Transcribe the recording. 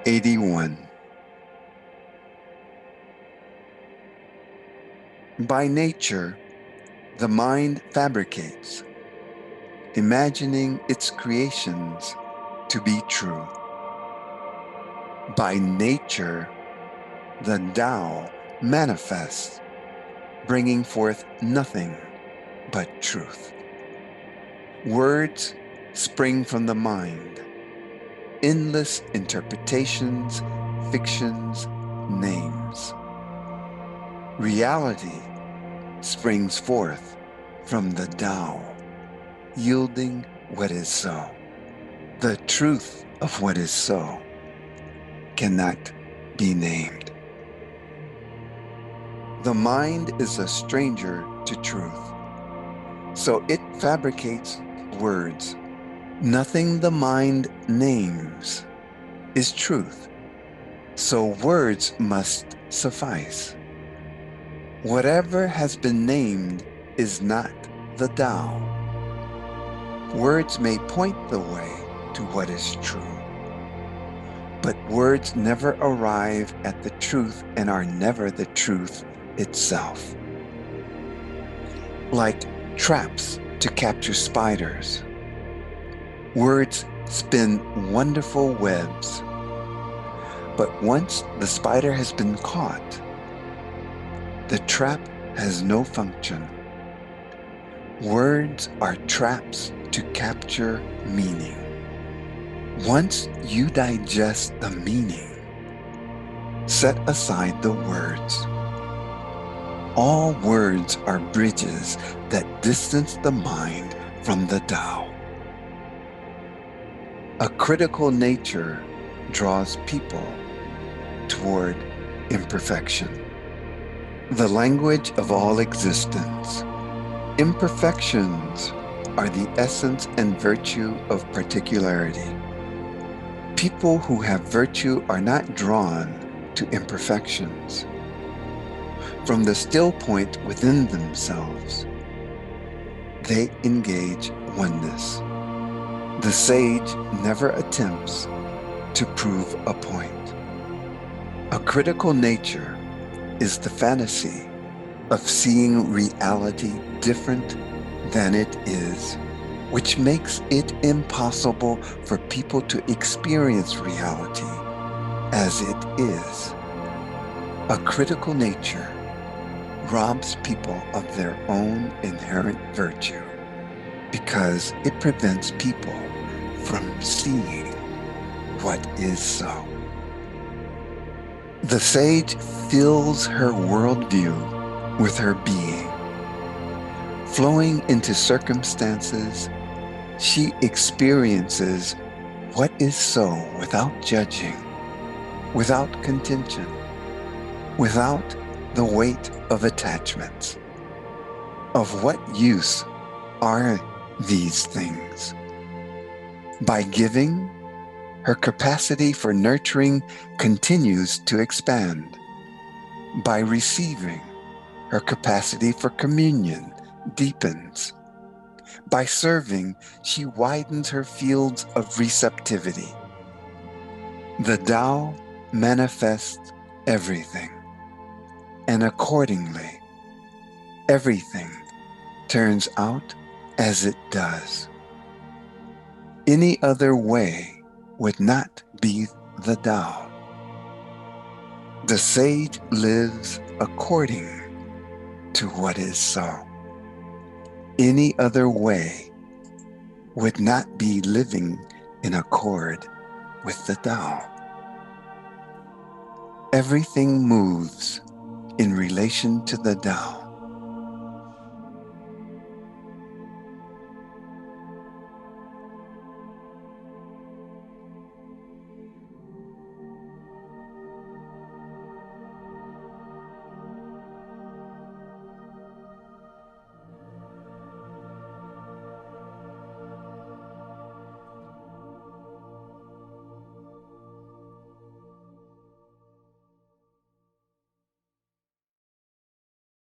81. By nature, the mind fabricates, imagining its creations to be true. By nature, the Tao manifests, bringing forth nothing but truth. Words spring from the mind, endless interpretations, fictions, names. Reality springs forth from the Tao, yielding what is so. The truth of what is so cannot be named. The mind is a stranger to truth, so it fabricates words. Nothing the mind names is truth, so words must suffice. Whatever has been named is not the Tao. Words may point the way to what is true, but words never arrive at the truth and are never the truth itself. Like traps to capture spiders, words spin wonderful webs, but once the spider has been caught, the trap has no function. Words are traps to capture meaning. Once you digest the meaning, set aside the words. All words are bridges that distance the mind from the Tao. A critical nature draws people toward imperfection. The language of all existence. Imperfections are the essence and virtue of particularity. People who have virtue are not drawn to imperfections. From the still point within themselves, they engage oneness. The sage never attempts to prove a point. A critical nature is the fantasy of seeing reality different than it is, which makes it impossible for people to experience reality as it is. A critical nature robs people of their own inherent virtue because it prevents people from seeing what is so. The sage fills her worldview with her being. Flowing into circumstances, she experiences what is so without judging, without contention, without the weight of attachments. Of what use are these things? By giving, her capacity for nurturing continues to expand. By receiving, her capacity for communion deepens. By serving, she widens her fields of receptivity. The Tao manifests everything, and accordingly, everything turns out as it does. Any other way would not be the Tao. The sage lives according to what is so. Any other way would not be living in accord with the Tao. Everything moves in relation to the Tao.